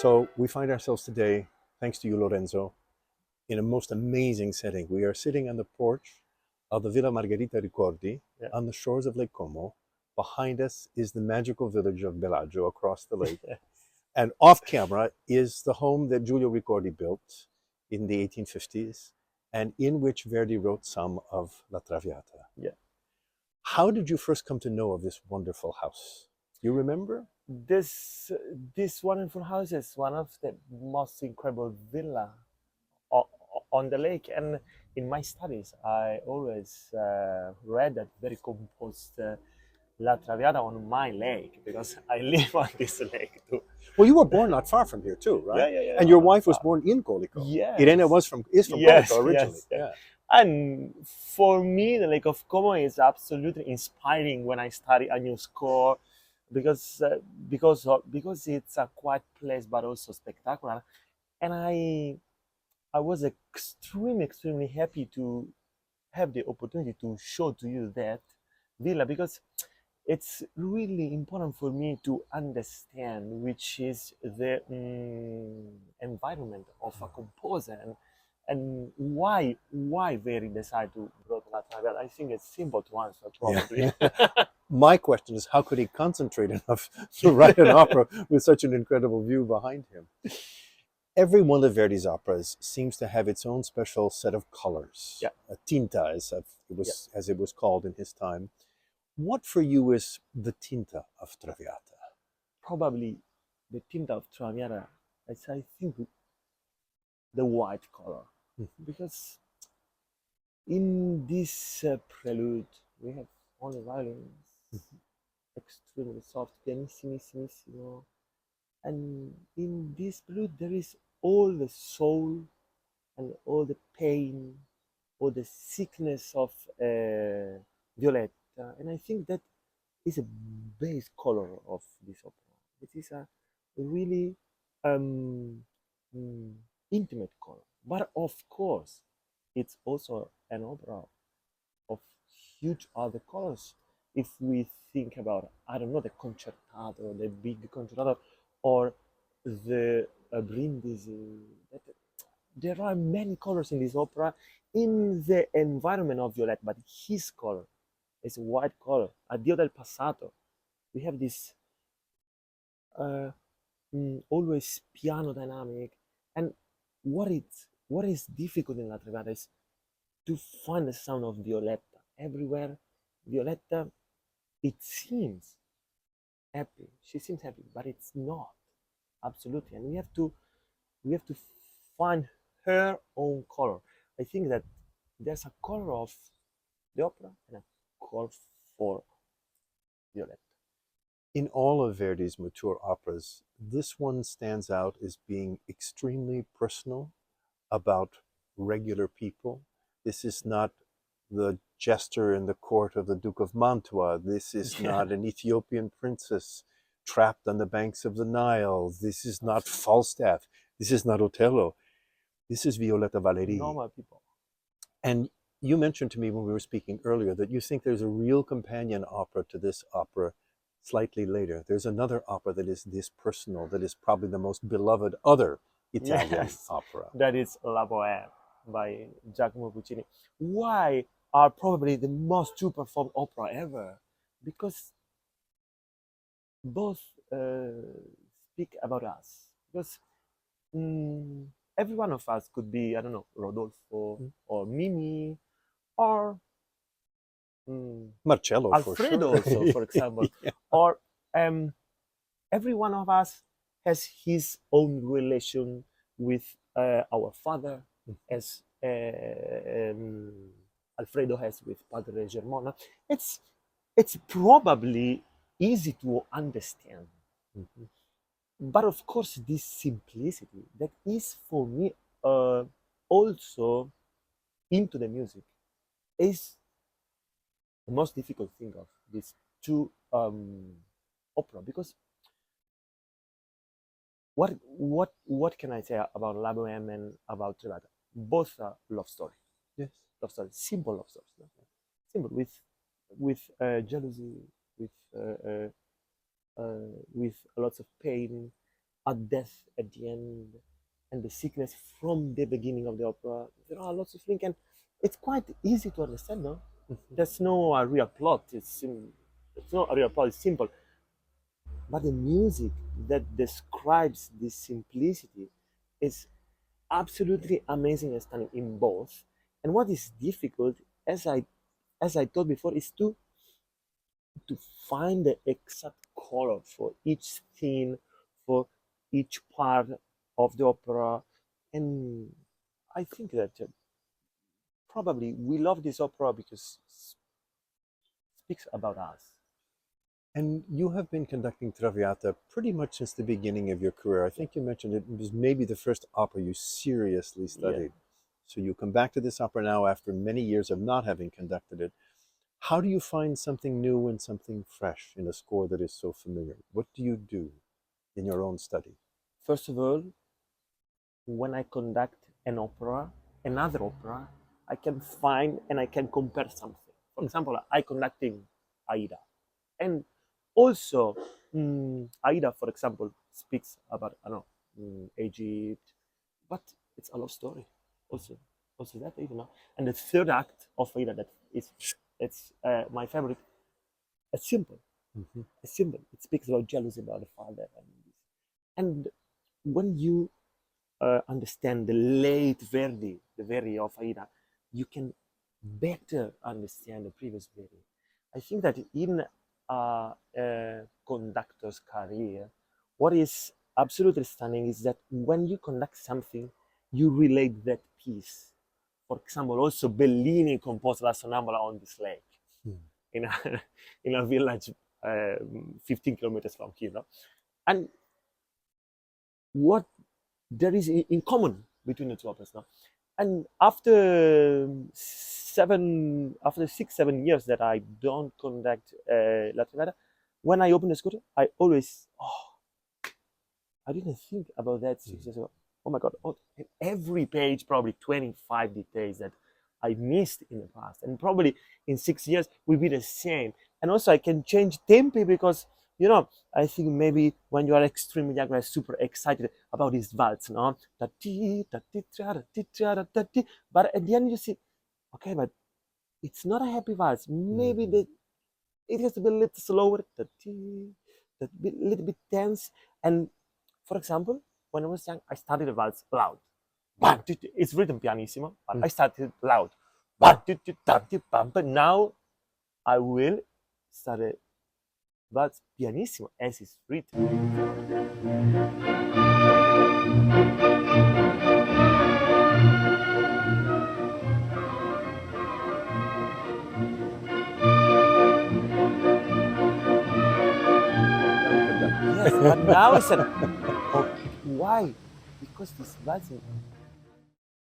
So we find ourselves today, thanks to you, Lorenzo, in a most amazing setting. We are sitting on the porch of the Villa Margherita Ricordi on the shores of Lake Como. Behind us is the magical village of Bellagio across the lake. And off camera is the home that Giulio Ricordi built in the 1850s and in which Verdi wrote some of La Traviata. Yeah. How did you first come to know of this wonderful house? You remember? This wonderful house is one of the most incredible villa on the lake. And in my studies, I always read that very composed La Traviata on my lake because I live on this lake too. Well, you were born not far from here too, right? Yeah. And your wife was born in Colico. Yes. Irene is from Yes, Colico originally. yes. And for me, the Lake of Como is absolutely inspiring when I study a new score, because it's a quiet place but also spectacular. And I was extremely happy to have the opportunity to show to you that villa, because it's really important for me to understand which is the environment of a composer, and why Verdi decided to write La Traviata. I think it's simple to answer, probably. Yeah. My question is, how could he concentrate enough to write an opera with such an incredible view behind him? Every one of Verdi's operas seems to have its own special set of colors. Yeah. A tinta, as it was called in his time. What for you is the tinta of Traviata? Probably the tinta of Traviata is, I think, the white color, because in this prelude we have only violins, extremely soft, pianissimissimo, and in this prelude there is all the soul and all the pain, all the sickness of Violetta, and I think that is a base color of this opera. It is a really um, mm, intimate color, but of course, it's also an opera of huge other colors. If we think about, I don't know, the concertato, the big concertato, or the Brindisi, there are many colors in this opera in the environment of Violette, but his color is a white color. Addio del passato. We have this always piano dynamic, and what is difficult in La Traviata is to find the sound of Violetta everywhere. Violetta, it seems happy. She seems happy, but it's not absolutely, and we have to find her own color. I think that there's a color of the opera and a color for Violetta. In all of Verdi's mature operas, this one stands out as being extremely personal, about regular people. This is not the jester in the court of the Duke of Mantua. This is not an Ethiopian princess trapped on the banks of the Nile. This is not Falstaff. This is not Otello. This is Violetta Valéry. Normal people. And you mentioned to me when we were speaking earlier that you think there's a real companion opera to this opera slightly later. There's another opera that is this personal, that is probably the most beloved other Italian opera. That is La Bohème by Giacomo Puccini. Why are probably the most two performed opera ever? Because both speak about us. Because every one of us could be, I don't know, Rodolfo or Mimi or Marcello, Alfredo, for sure. also, for example. Yeah. Or every one of us has his own relation with our father, as Alfredo has with Padre Germano. It's probably easy to understand. But of course, this simplicity that is for me also into the music is the most difficult thing of these two opera, because what can I say about La Bohème and about Traviata? Both are love story. Yes, love story, simple love stories, simple with jealousy, with lots of pain, a death at the end, and the sickness from the beginning of the opera. There are lots of links, and it's quite easy to understand. No, there's no real plot. It's not a real plot. It's simple, but the music that describes this simplicity is absolutely amazing and stunning in both. And what is difficult, as I told before, is to find the exact color for each scene, for each part of the opera. And I think that probably we love this opera because it speaks about us. And you have been conducting Traviata pretty much since the beginning of your career. I think you mentioned it was maybe the first opera you seriously Yeah. studied. So you come back to this opera now after many years of not having conducted it. How do you find something new and something fresh in a score that is so familiar? What do you do in your own study? First of all, when I conduct another opera, I can find and I can compare something. For Mm, example, I conducting Aida, and also Aida, for example, speaks about I don't know Egypt, but it's a love story. Also, also that even now. And the third act of Aida that is it's my favorite. It's simple. mhm, It's simple. It speaks about jealousy about the father and when you understand the late Verdi, the Verdi of Aida, you can better understand the previous Verdi. I think that in a conductor's career, what is absolutely stunning is that when you conduct something, you relate that piece. For example, also Bellini composed La Sonnambula on this lake mm, in a, in a village 15 kilometers from here. No? And what there is in common between the two operas now. And after 6, 7 years that I don't conduct La Traviata, when I open the score, I always, I didn't think about that mm. 6 years ago. Oh my God, every page, probably 25 details that I missed in the past. And probably in 6 years will be the same. And also I can change tempo because, I think maybe when you are extremely young, you're super excited about this waltz, no? But at the end you see, okay, but it's not a happy waltz. Maybe Mhm. it has to be a little slower, little bit tense. And for example, when I was young, I studied the waltz loud. It's written pianissimo, but Mm. I started loud. But now I will study waltz pianissimo as it's written. Young conductor. Yes, but now it's an okay. Why? Because this waltz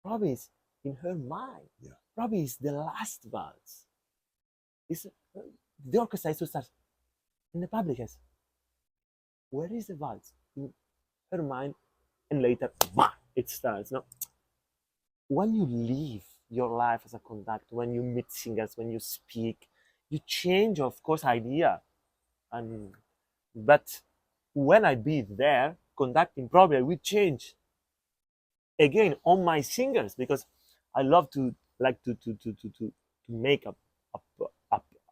probably is in her mind. Yeah. Probably is the last waltz. It's, the orchestra is to start, and the public has, where is the waltz? In her mind, and later, bah, it starts. No, when you live your life as a conductor, when you meet singers, when you speak, you change, of course, idea. And but when I be there conducting, probably I will change again on my singers because I love to like to make a,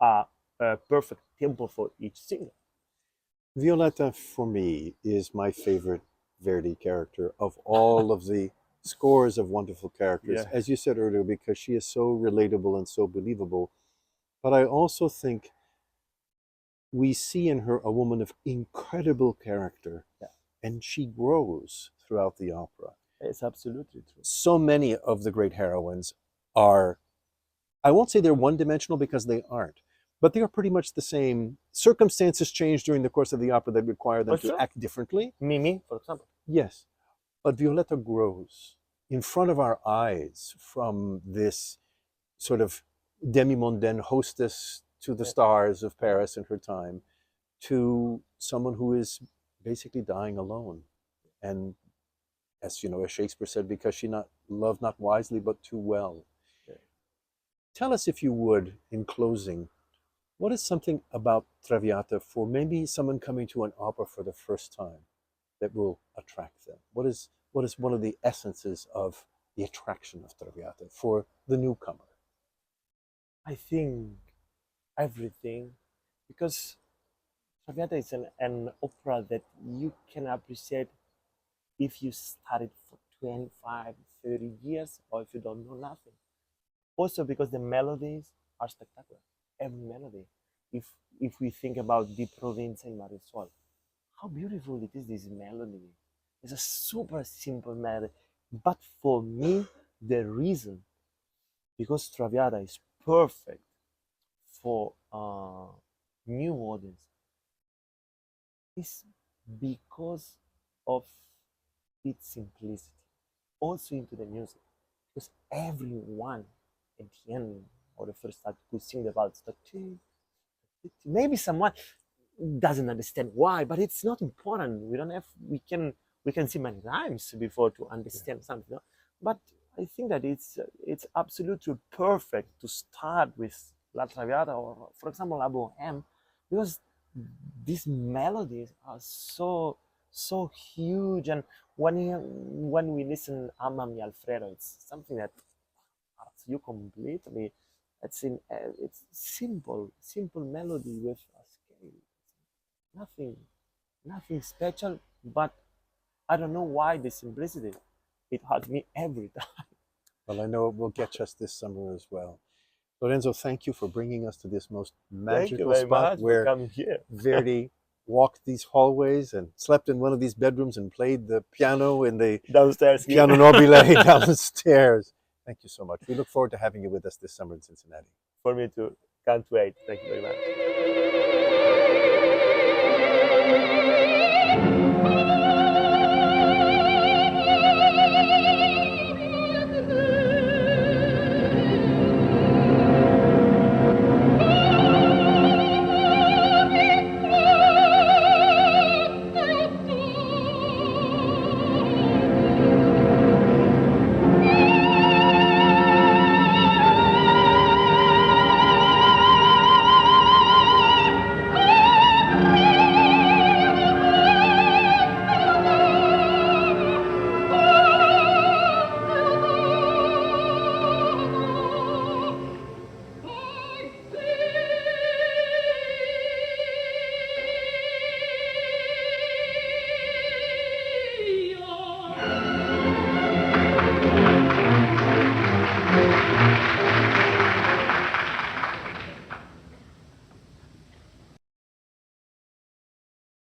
a, a perfect tempo for each singer. Violetta, for me, is my favorite Verdi character of all of the scores of wonderful characters, Yeah. as you said earlier, because she is so relatable and so believable. But I also think we see in her a woman of incredible character, Yeah, and she grows throughout the opera. it's absolutely true. So many of the great heroines are, I won't say they're one dimensional because they aren't, but they are pretty much the same. Circumstances change during the course of the opera that require them For to sure, act differently. Mimi, for example. Yes, but Violetta grows in front of our eyes from this sort of demi-mondaine hostess to the Yeah, stars of Paris in her time to someone who is basically dying alone. And as you know, as Shakespeare said, because she not loved not wisely but too well. yeah. Tell us, if you would, in closing, what is something about Traviata for maybe someone coming to an opera for the first time? that will attract them? What is one of the essences of the attraction of Traviata for the newcomer? I think everything, because Traviata is an opera that you can appreciate if you studied for 25, 30 years, or if you don't know nothing. Also because the melodies are spectacular. Every melody. If if we think about Di Provincia in Marisol, how beautiful it is, this melody. It's a super simple melody. But for me, the reason, because Traviata is perfect for new audience, is because of its simplicity. Also into the music. Because everyone at the end or the first act could sing the waltz. Maybe someone doesn't understand why, but it's not important. We don't have we can see many rhymes before to understand something. No? But I think that it's absolutely perfect to start with La Traviata or, for example, La Bohème, because these melodies are so huge, and when we listen Amami Alfredo, it's something that hurts you completely. It's simple melody with a scale, nothing nothing special, but I don't know why the simplicity. It hurts me every time. Well, I know it will get us this summer as well. Lorenzo, thank you for bringing us to this most Thank you magical very spot much for where coming here. Verdi walked these hallways and slept in one of these bedrooms and played the piano in the Downstairs here. piano nobile downstairs. Thank you so much. We look forward to having you with us this summer in Cincinnati. For me too. Can't wait. Thank you very much.